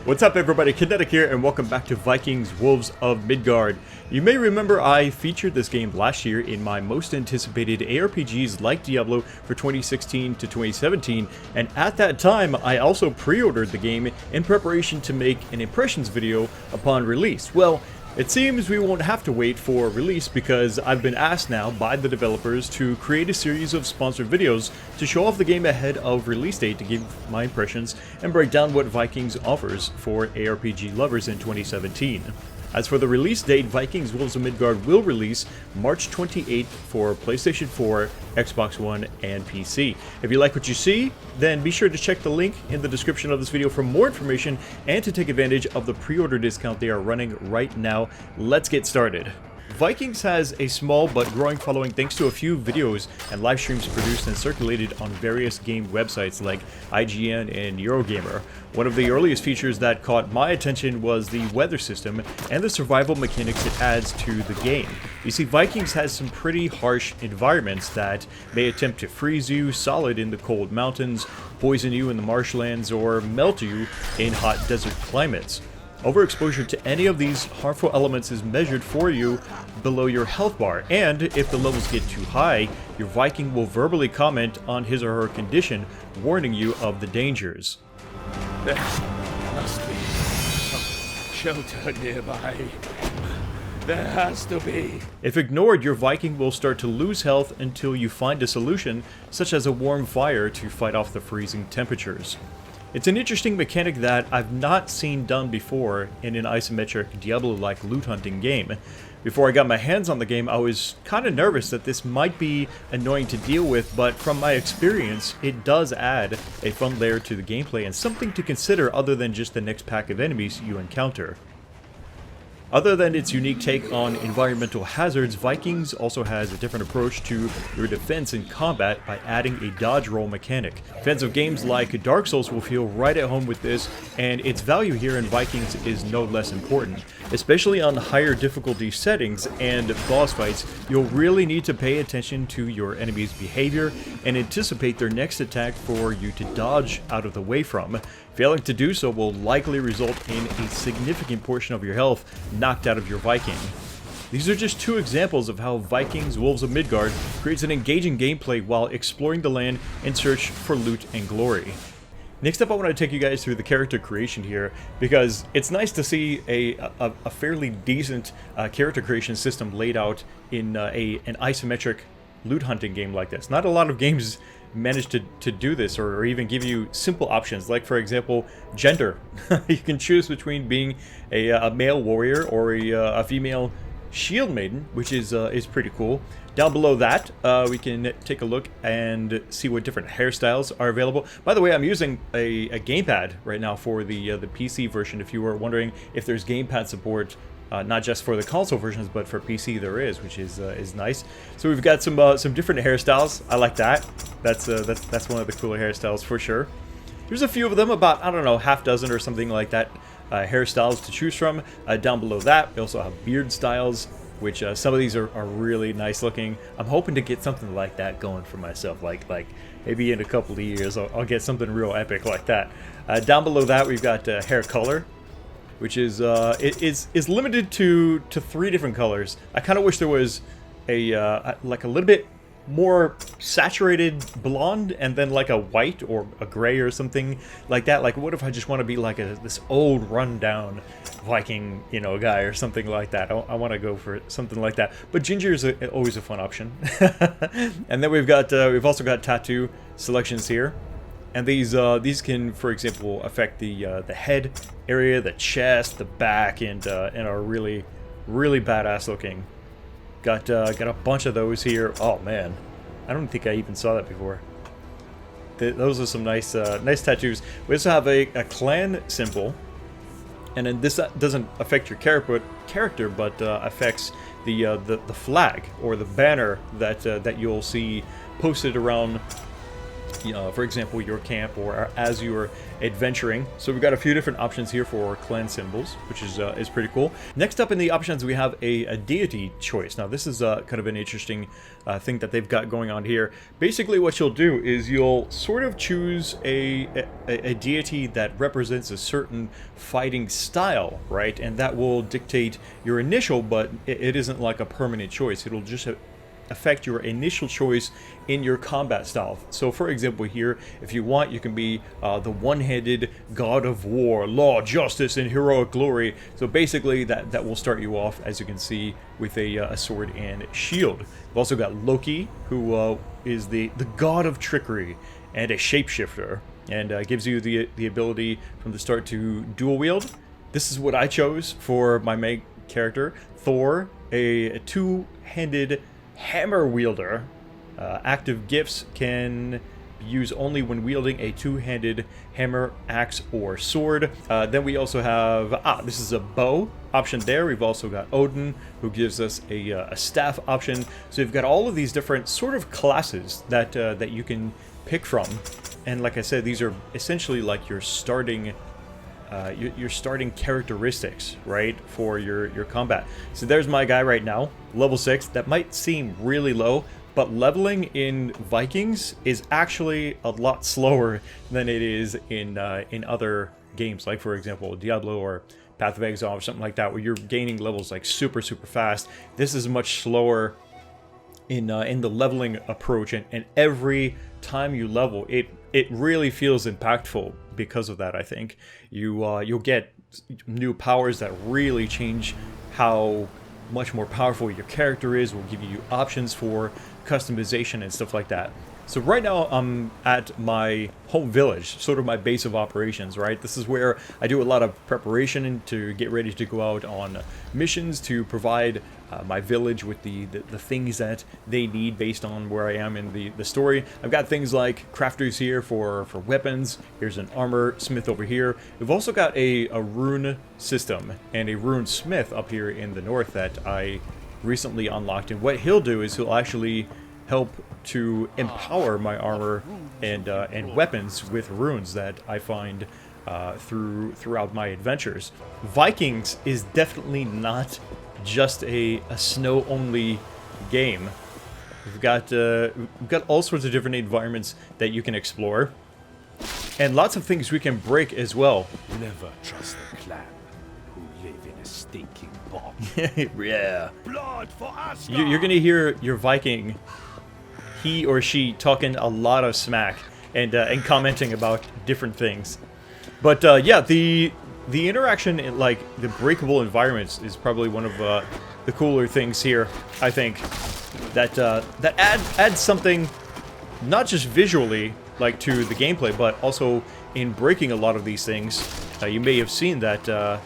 What's up everybody, Kinetic here and welcome back to Vikings Wolves of Midgard. You may remember I featured this game last year in my most anticipated ARPGs like Diablo for 2016 to 2017, and at that time I also pre-ordered the game in preparation to make an impressions video upon release. Well, it seems we won't have to wait for release because I've been asked now by the developers to create a series of sponsored videos to show off the game ahead of release date to give my impressions and break down what Vikings offers for ARPG lovers in 2017. As for the release date, Vikings Wolves of Midgard will release March 28th for PlayStation 4, Xbox One, and PC. If you like what you see, then be sure to check the link in the description of this video for more information and to take advantage of the pre-order discount they are running right now. Let's get started. Vikings has a small but growing following thanks to a few videos and live streams produced and circulated on various game websites like IGN and Eurogamer. One of the earliest features that caught my attention was the weather system and the survival mechanics it adds to the game. You see, Vikings has some pretty harsh environments that may attempt to freeze you solid in the cold mountains, poison you in the marshlands, or melt you in hot desert climates. Overexposure to any of these harmful elements is measured for you below your health bar, and if the levels get too high, your Viking will verbally comment on his or her condition, warning you of the dangers. There must be some shelter nearby. There has to be. If ignored, your Viking will start to lose health until you find a solution, such as a warm fire to fight off the freezing temperatures. It's an interesting mechanic that I've not seen done before in an isometric Diablo-like loot hunting game. Before I got my hands on the game, I was kind of nervous that this might be annoying to deal with, but from my experience, it does add a fun layer to the gameplay and something to consider other than just the next pack of enemies you encounter. Other than its unique take on environmental hazards, Vikings also has a different approach to your defense in combat by adding a dodge roll mechanic. Fans of games like Dark Souls will feel right at home with this, and its value here in Vikings is no less important. Especially on higher difficulty settings and boss fights, you'll really need to pay attention to your enemy's behavior and anticipate their next attack for you to dodge out of the way from. Failing to do so will likely result in a significant portion of your health knocked out of your Viking. These are just two examples of how Vikings Wolves of Midgard creates an engaging gameplay while exploring the land in search for loot and glory. Next up, I want to take you guys through the character creation here, because it's nice to see a fairly decent character creation system laid out in an isometric loot hunting game like this. Not a lot of games manage to do this or even give you simple options, like for example gender. You can choose between being a male warrior or a female shield maiden, which is pretty cool. Down below that we can take a look and see what different hairstyles are available. By the way, I'm using a gamepad right now for the PC version, if you were wondering if there's gamepad support. Not just for the console versions, but for PC there is, which is nice. So we've got some different hairstyles. I like that. That's one of the cooler hairstyles for sure. There's a few of them, about, I don't know, half dozen or something like that, hairstyles to choose from. Down below that, we also have beard styles, which some of these are really nice looking. I'm hoping to get something like that going for myself, like maybe in a couple of years I'll get something real epic like that. Down below that, we've got hair color, which is is limited to 3 different colors. I kind of wish there was like a little bit more saturated blonde and then like a white or a gray or something like that. Like, what if I just want to be like this old rundown Viking, you know, guy or something like that? I want to go for something like that. But ginger is always a fun option. And then we've also got tattoo selections here. And these can, for example, affect the head area, the chest, the back, and are really badass looking. Got a bunch of those here. Oh man, I don't think I even saw that before. Those are some nice tattoos. We also have a clan symbol, and then this doesn't affect your character, but affects the flag or the banner that you'll see posted around for example, your camp or as you're adventuring. So we've got a few different options here for clan symbols, which is pretty cool. Next up in the options, we have a deity choice. Now this is kind of an interesting thing that they've got going on here. Basically what you'll do is you'll sort of choose a deity that represents a certain fighting style, right? And that will dictate your initial, but it isn't like a permanent choice. It'll just affect your initial choice in your combat style. So for example here, if you want, you can be the one-handed god of war, law, justice, and heroic glory. So basically that will start you off, as you can see, with a sword and shield. We've also got Loki, who is the god of trickery and a shapeshifter, and gives you the ability from the start to dual wield. This is what I chose for my main character, Thor, a two-handed hammer wielder. Active gifts can be used only when wielding a two-handed hammer, axe, or sword. Then we also have, this is a bow option there. We've also got Odin, who gives us a staff option. So you've got all of these different sort of classes that you can pick from. And like I said, these are essentially like your starting characteristics, right, for your combat. So there's my guy right now, level 6. That might seem really low, but leveling in Vikings is actually a lot slower than it is in other games, like for example Diablo or Path of Exile or something like that, where you're gaining levels like super fast. This is much slower in the leveling approach, and every time you level, it really feels impactful. Because of that, I think you'll get new powers that really change how much more powerful your character is. Will give you options for customization and stuff like that. So right now I'm at my home village, sort of my base of operations, right? This is where I do a lot of preparation to get ready to go out on missions to provide my village with the things that they need based on where I am in the story. I've got things like crafters here for weapons. Here's an armor smith over here. We've also got a rune system and a rune smith up here in the north that I recently unlocked. And what he'll do is he'll actually help to empower my armor and weapons with runes that I find throughout my adventures. Vikings is definitely not just a snow-only game. We've got all sorts of different environments that you can explore, and lots of things we can break as well. Never trust a clan who live in a stinking bomb. Yeah. Blood for us. You're gonna hear your Viking, he or she, talking a lot of smack and commenting about different things. But yeah, the interaction in like the breakable environments is probably one of the cooler things here. I think that adds something, not just visually like to the gameplay, but also in breaking a lot of these things. You may have seen that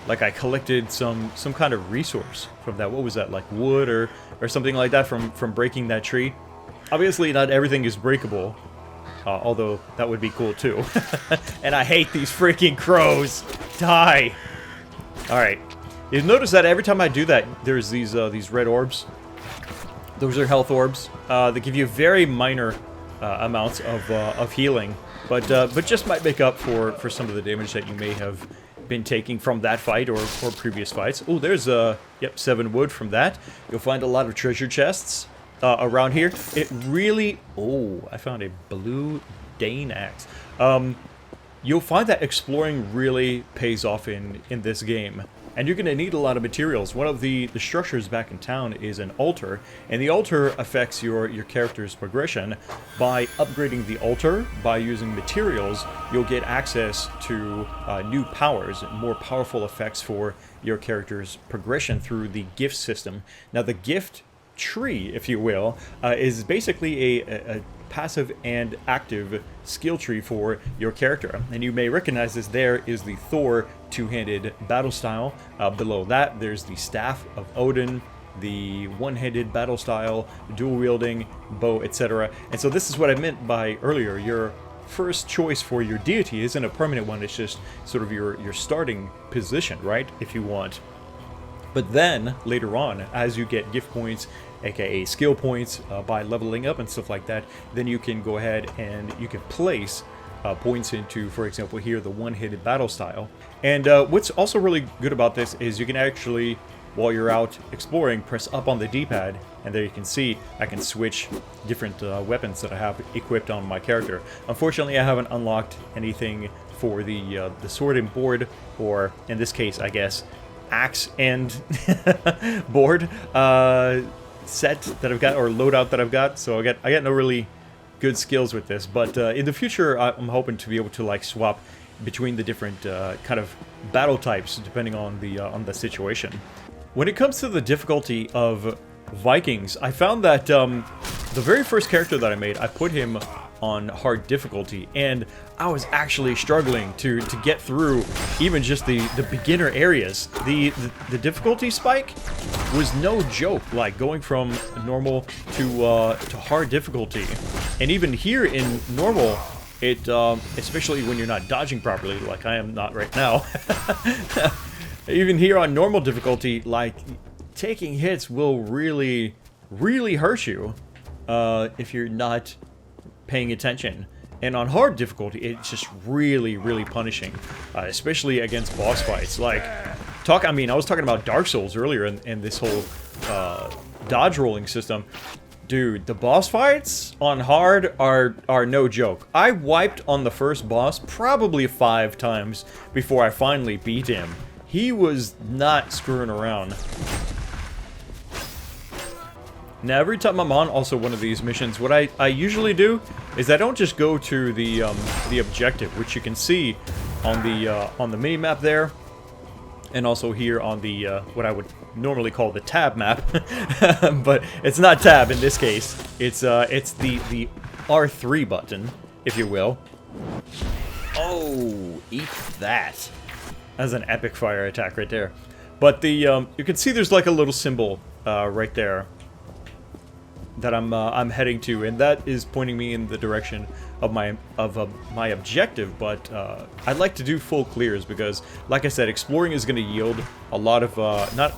like I collected some kind of resource from that. What was that, like wood or something like that from breaking that tree? Obviously not everything is breakable, although that would be cool too. And I hate these freaking crows. Die. Alright. You'll notice that every time I do that, there's these red orbs. Those are health orbs. They give you very minor amounts of healing, but just might make up for some of the damage that you may have been taking from that fight or previous fights. Oh, there's 7 wood from that. You'll find a lot of treasure chests around here. It really... Oh, I found a blue Dane axe. You'll find that exploring really pays off in this game. And you're going to need a lot of materials. One of the structures back in town is an altar, and the altar affects your character's progression. By upgrading the altar, by using materials, you'll get access to new powers, more powerful effects for your character's progression through the gift system. Now the gift tree, if you will, is basically a passive and active skill tree for your character, and you may recognize this. There is the Thor two-handed battle style. Below that there's the staff of Odin, the one-handed battle style, dual wielding bow, etc. And so this is what I meant by earlier. Your first choice for your deity isn't a permanent one. It's just sort of your starting position, right, if you want. But then, later on, as you get gift points, aka skill points, by leveling up and stuff like that, then you can go ahead and you can place points into, for example, here, the one-handed battle style. And what's also really good about this is you can actually, while you're out exploring, press up on the D-pad, and there you can see I can switch different weapons that I have equipped on my character. Unfortunately, I haven't unlocked anything for the sword and board, or in this case, I guess, axe and board set that I've got, or loadout that I've got. So I got no really good skills with this, but in the future I'm hoping to be able to like swap between the different kind of battle types depending on the situation. When it comes to the difficulty of Vikings, I found that the very first character that I made, I put him on hard difficulty, and I was actually struggling to get through even just the beginner areas. The difficulty spike was no joke, like going from normal to hard difficulty. And even here in normal, it especially when you're not dodging properly, like I am not right now, even here on normal difficulty, like taking hits will really hurt you if you're not paying attention. And on hard difficulty, it's just really punishing, especially against boss fights. Like, I mean, I was talking about Dark Souls earlier in this whole dodge rolling system. Dude, the boss fights on hard are no joke. I wiped on the first boss probably 5 times before I finally beat him. He was not screwing around. Now, every time I'm on also one of these missions, what I usually do is I don't just go to the objective, which you can see on the mini map there, and also here on the what I would normally call the tab map, but it's not tab in this case. It's the R3 button, if you will. Oh, eat that! That's an epic fire attack right there. But the you can see there's like a little symbol right there that I'm heading to, and that is pointing me in the direction of my objective. But I'd like to do full clears because, like I said, exploring is going to yield a lot of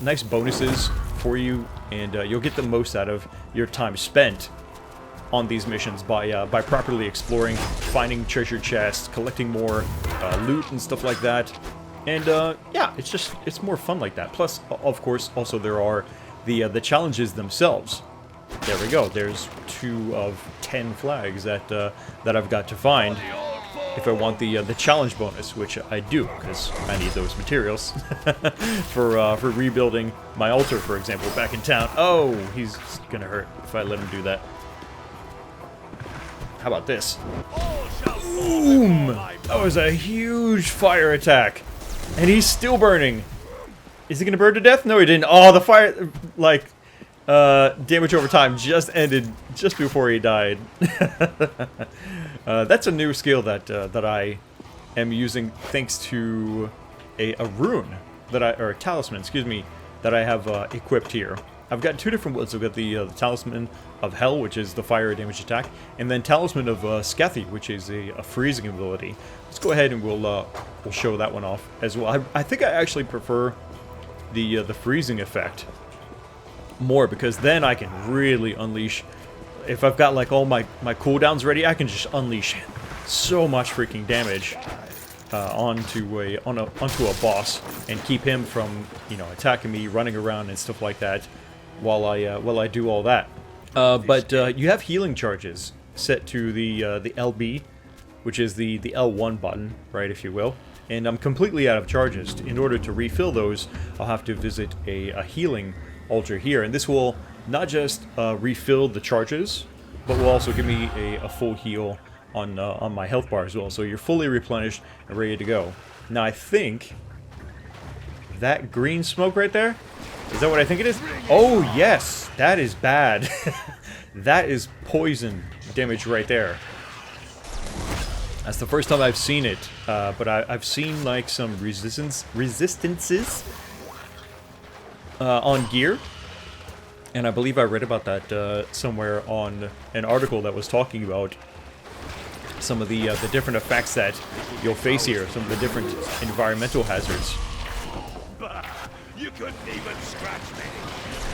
nice bonuses for you, and you'll get the most out of your time spent on these missions by properly exploring, finding treasure chests, collecting more loot and stuff like that. And yeah, it's more fun like that. Plus, of course, also there are the challenges themselves. There we go. There's 2 of 10 flags that I've got to find if I want the challenge bonus, which I do because I need those materials for rebuilding my altar, for example, back in town. Oh, he's gonna hurt if I let him do that. How about this? Boom! That was a huge fire attack, and he's still burning. Is he gonna burn to death? No, he didn't. Oh, the fire, like. Damage over time just ended just before he died. That's a new skill that I am using thanks to a rune or a talisman, excuse me, that I have equipped here. I've got 2 different ones. I've got the Talisman of Hell, which is the fire damage attack, and then Talisman of Scathy, which is a freezing ability. Let's go ahead and we'll show that one off as well. I think I actually prefer the freezing effect more, because then I can really unleash. If I've got like all my cooldowns ready, I can just unleash so much freaking damage onto a boss and keep him from, you know, attacking me, running around and stuff like that while I do all that. But you have healing charges set to the LB, which is the L1 button, right, if you will. And I'm completely out of charges. In order to refill those, I'll have to visit a healing altar here, and this will not just refill the charges, but will also give me a full heal on my health bar as well. So you're fully replenished and ready to go. Now I think that green smoke right there, is that what I think it is? Oh yes, that is bad. That is poison damage right there. That's the first time I've seen it, but I've seen like some resistances on gear, and I believe I read about that somewhere on an article that was talking about some of the different effects that you'll face here, some of the different environmental hazards. Bah, you couldn't even scratch me.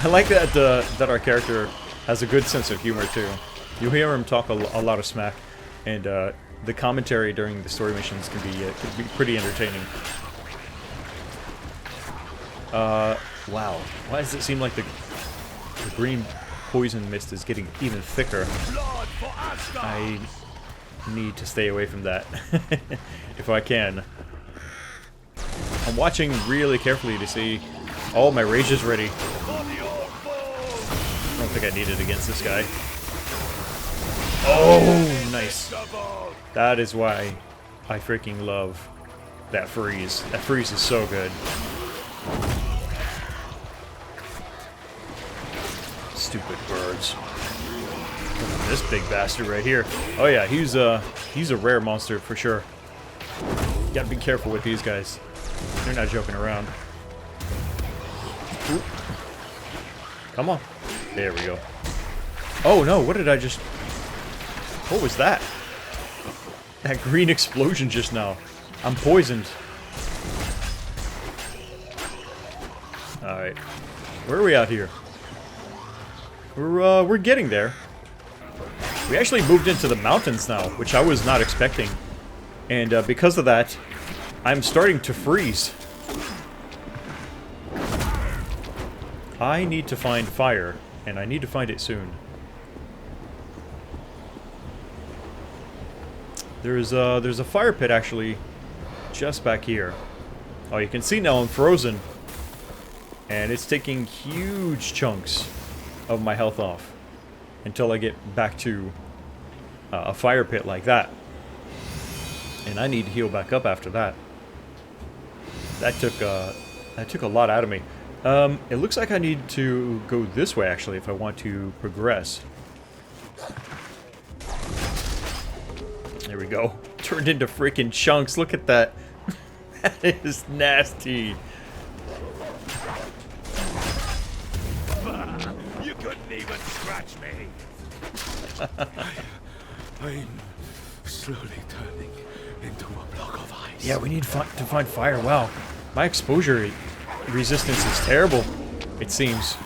I like that that our character has a good sense of humor too. You hear him talk a lot of smack, and the commentary during the story missions can be pretty entertaining. Wow. Why does it seem like the green poison mist is getting even thicker? I need to stay away from that if I can. I'm watching really carefully to see. Oh, my rage is ready. I don't think I need it against this guy. Oh, nice. That is why I freaking love that freeze. That freeze is so good. Stupid birds. Look at this big bastard right here. Oh yeah, he's a rare monster for sure. Gotta be careful with these guys. They're not joking around. Ooh. Come on. There we go. Oh no, what did I just... What was that? That green explosion just now. I'm poisoned. Alright. Where are we out here? We're getting there. We actually moved into the mountains now, which I was not expecting. And because of that, I'm starting to freeze. I need to find fire, and I need to find it soon. There's a fire pit actually just back here. Oh, you can see now I'm frozen. And it's taking huge chunks of my health off until I get back to a fire pit like that. And I need to heal back up after that. That took a lot out of me. It looks like I need to go this way actually if I want to progress. There we go. Turned into freaking chunks. Look at that. That is nasty. You couldn't even scratch me. I'm slowly turning into a block of ice. Yeah, we need to find fire. Wow. My exposure resistance is terrible, it seems.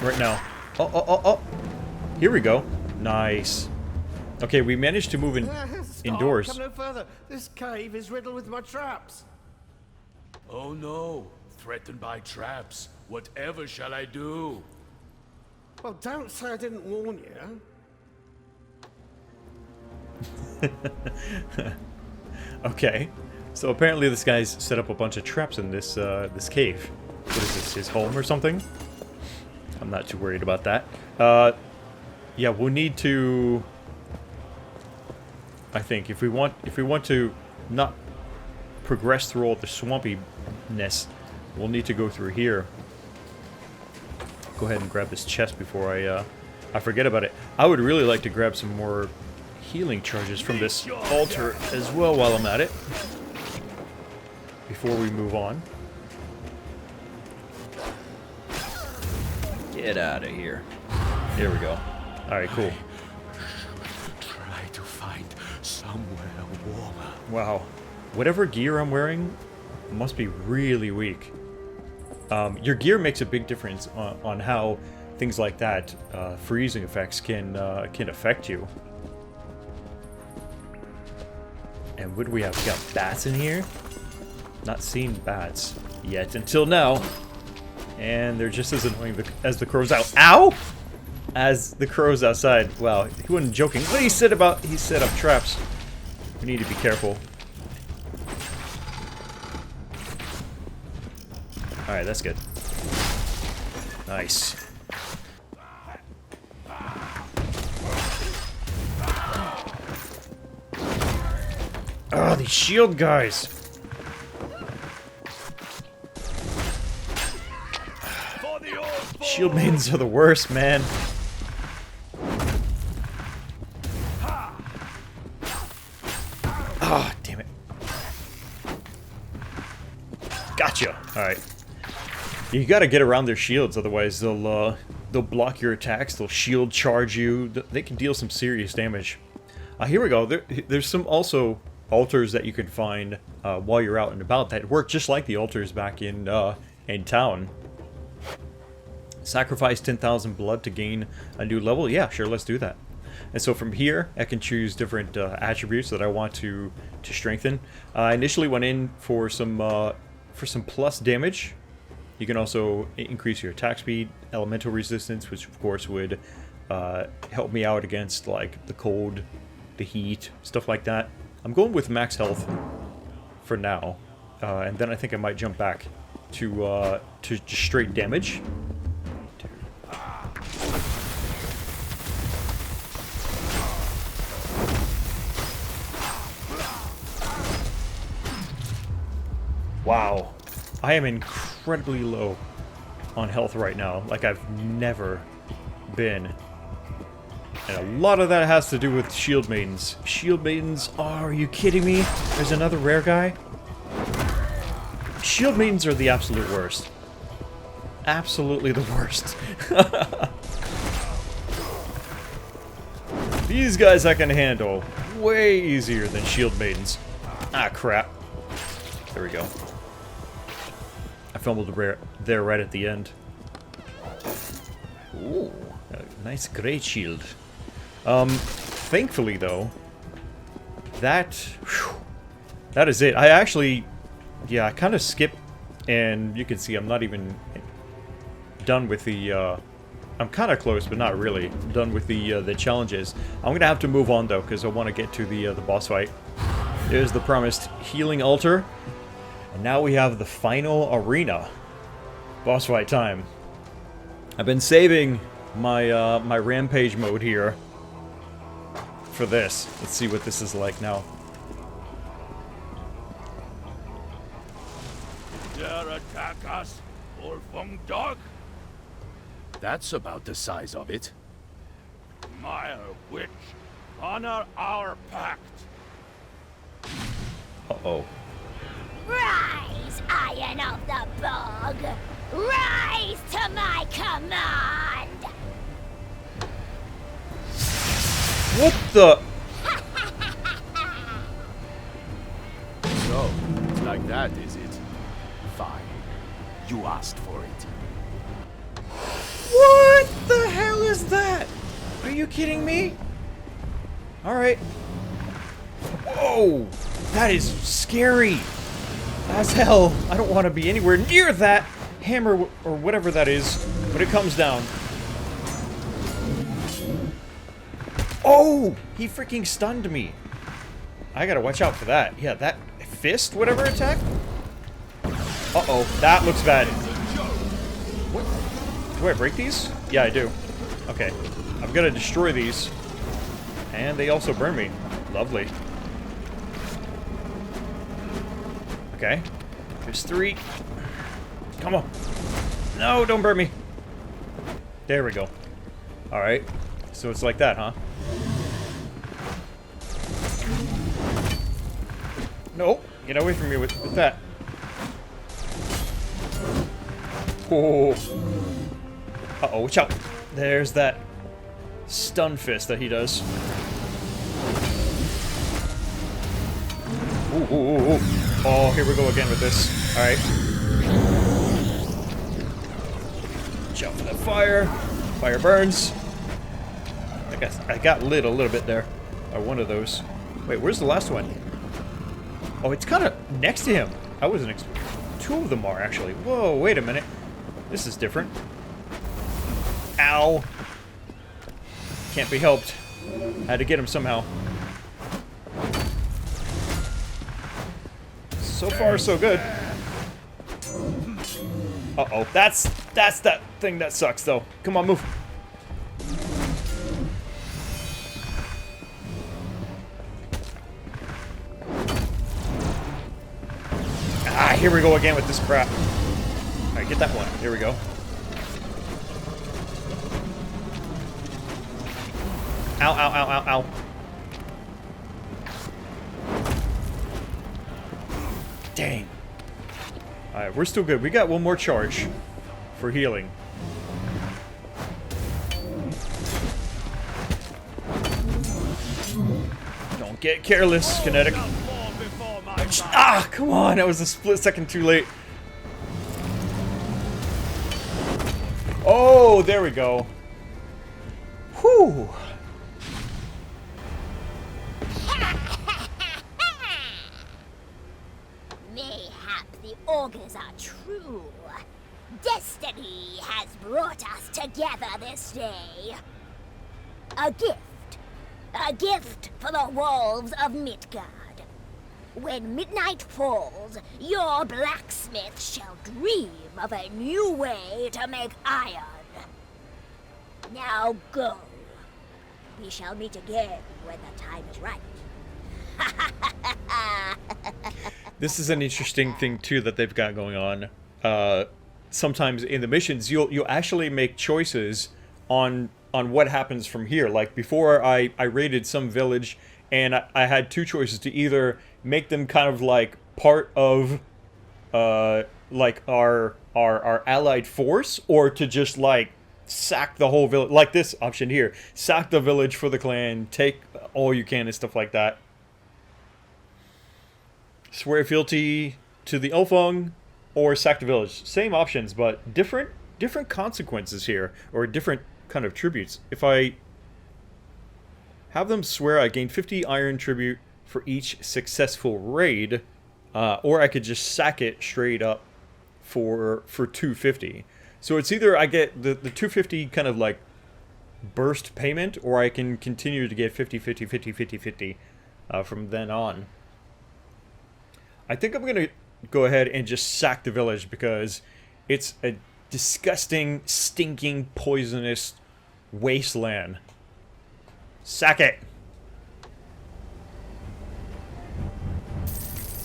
Right now. Oh. Here we go. Nice. Okay, we managed to move indoors. Come no further. This cave is riddled with my traps. Oh no, threatened by traps. Whatever shall I do? Well, don't say I didn't warn you. Okay. So apparently this guy's set up a bunch of traps in this this cave. What is this, his home or something? I'm not too worried about that. Yeah, we'll need to... I think if we want to not progress through all the swampiness, we'll need to go through here. Go ahead and grab this chest before I forget about it. I would really like to grab some more healing charges from this altar as well while I'm at it. Before we move on. Get out of here. There we go. Alright, cool. Try to find somewhere warmer. Wow. Whatever gear I'm wearing must be really weak. Your gear makes a big difference on how things like that, freezing effects, can affect you. And what do we have? We got bats in here? Not seen bats yet until now. And they're just as annoying as the crows out. Ow! As the crows outside. Wow, he wasn't joking. What he said about he set up traps. We need to be careful. Alright, that's good. Nice. Oh, these shield guys. Shield maidens are the worst, man. Ah, oh, damn it. Gotcha. Alright. You gotta get around their shields, otherwise they'll block your attacks, they'll shield charge you, they can deal some serious damage. Here we go. There's some also altars that you can find while you're out and about that work just like the altars back in in town. Sacrifice 10,000 blood to gain a new level. Yeah, sure, let's do that. And so from here, I can choose different attributes that I want to strengthen. I initially went in for some plus damage. You can also increase your attack speed, elemental resistance, which of course would help me out against like the cold, the heat, stuff like that. I'm going with max health for now, and then I think I might jump back to just straight damage. Wow, I am incredibly low on health right now, like I've never been. And a lot of that has to do with shield maidens. Shield maidens, oh, are you kidding me? There's another rare guy? Shield maidens are the absolute worst. Absolutely the worst. These guys I can handle way easier than shield maidens. Ah, crap. There we go. I fumbled there right at the end. Ooh, a nice great shield. Thankfully though, that is it. I actually, yeah, I kind of skipped, and you can see I'm not even done with the. I'm kind of close, but not really done with the challenges. I'm gonna have to move on though, because I want to get to the boss fight. There's the promised healing altar. And now we have the final arena. Boss fight time. I've been saving my my rampage mode here for this. Let's see what this is like now. Dare attack us, Wolfung Dog? That's about the size of it. Mire Witch, honor our pact. Uh-oh. Rise, Iron of the Bog! Rise to my command! What the? So, it's like that, is it? Fine. You asked for it. What the hell is that? Are you kidding me? Alright. Whoa! That is scary! As hell. I don't want to be anywhere near that hammer or whatever that is when it comes down. Oh! He freaking stunned me. I gotta watch out for that. Yeah, that fist, whatever attack? Uh-oh. That looks bad. What? Do I break these? Yeah, I do. Okay. I've got to destroy these. And they also burn me. Lovely. Okay. There's 3. Come on. No, don't burn me. There we go. Alright. So it's like that, huh? No. Get away from me with that. Oh. Uh-oh, watch out. There's that stun fist that he does. Ooh, ooh, ooh, ooh. Oh, here we go again with this. Alright. Jump for the fire. Fire burns. I got lit a little bit there. By one of those. Wait, where's the last one? Oh, it's kind of next to him. I wasn't expecting. 2 of them are, actually. Whoa, wait a minute. This is different. Ow. Can't be helped. Had to get him somehow. So far, so good. Uh-oh. That's that thing that sucks, though. Come on, move. Ah, here we go again with this crap. Alright, get that one. Here we go. Ow, ow, ow, ow, ow. Dang. Alright, we're still good. We got one more charge for healing. Don't get careless, Kinetic. Ah, come on. That was a split second too late. Oh, there we go. Whew. Mayhap the augurs are true. Destiny has brought us together this day. A gift. A gift for the wolves of Midgard. When midnight falls, your blacksmith shall dream of a new way to make iron. Now go. We shall meet again when the time is right. This is an interesting thing too that they've got going on. Sometimes in the missions, you'll actually make choices on what happens from here. Like before, I raided some village, and I had two choices: to either make them kind of like part of like our allied force, or to just like sack the whole village. Like this option here: sack the village for the clan, take all you can and stuff like that. Swear fealty to the Ulfung, or sack the village. Same options, but different consequences here, or different kind of tributes. If I have them swear, I gain 50 iron tribute for each successful raid, or I could just sack it straight up for 250. So it's either I get the 250 kind of like burst payment, or I can continue to get 50, 50, 50, 50, 50 from then on. I think I'm going to go ahead and just sack the village because it's a disgusting, stinking, poisonous wasteland. Sack it!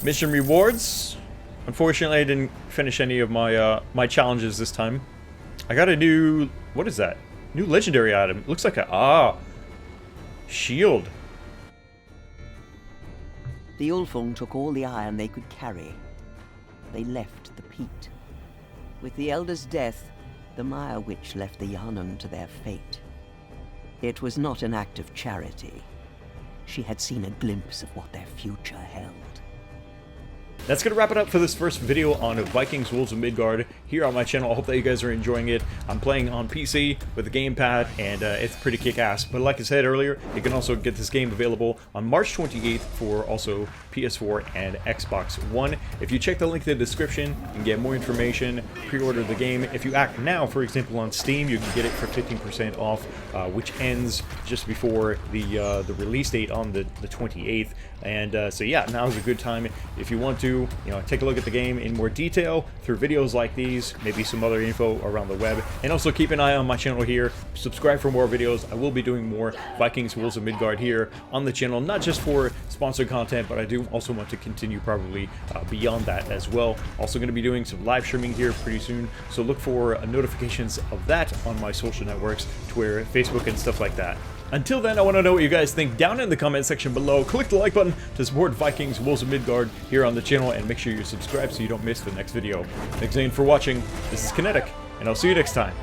Mission rewards. Unfortunately, I didn't finish any of my my challenges this time. I got a new... what is that? New legendary item. Looks like a... shield. The Ulfung took all the iron they could carry. They left the peat. With the Elder's death, the Mire Witch left the Yarnung to their fate. It was not an act of charity. She had seen a glimpse of what their future held. That's going to wrap it up for this first video on Vikings Wolves of Midgard here on my channel. I hope that you guys are enjoying it. I'm playing on PC with a gamepad, and it's pretty kick-ass. But like I said earlier, you can also get this game available on March 28th for also PS4 and Xbox One. If you check the link in the description, you can get more information, pre-order the game. If you act now, for example, on Steam, you can get it for 15% off, which ends just before the release date on the 28th. And so yeah, now's a good time if you want to, take a look at the game in more detail through videos like these, maybe some other info around the web, and also keep an eye on my channel here. Subscribe for more videos. I will be doing more Vikings Wolves of Midgard here on the channel, not just for sponsored content, but I do also want to continue probably beyond that as well. Also going to be doing some live streaming here pretty soon, so look for notifications of that on my social networks, Twitter, Facebook, and stuff like that. Until then, I want to know what you guys think down in the comment section below. Click the like button to support Vikings Wolves of Midgard here on the channel, and make sure you subscribe so you don't miss the next video. Thanks again for watching. This is Kinetic, and I'll see you next time.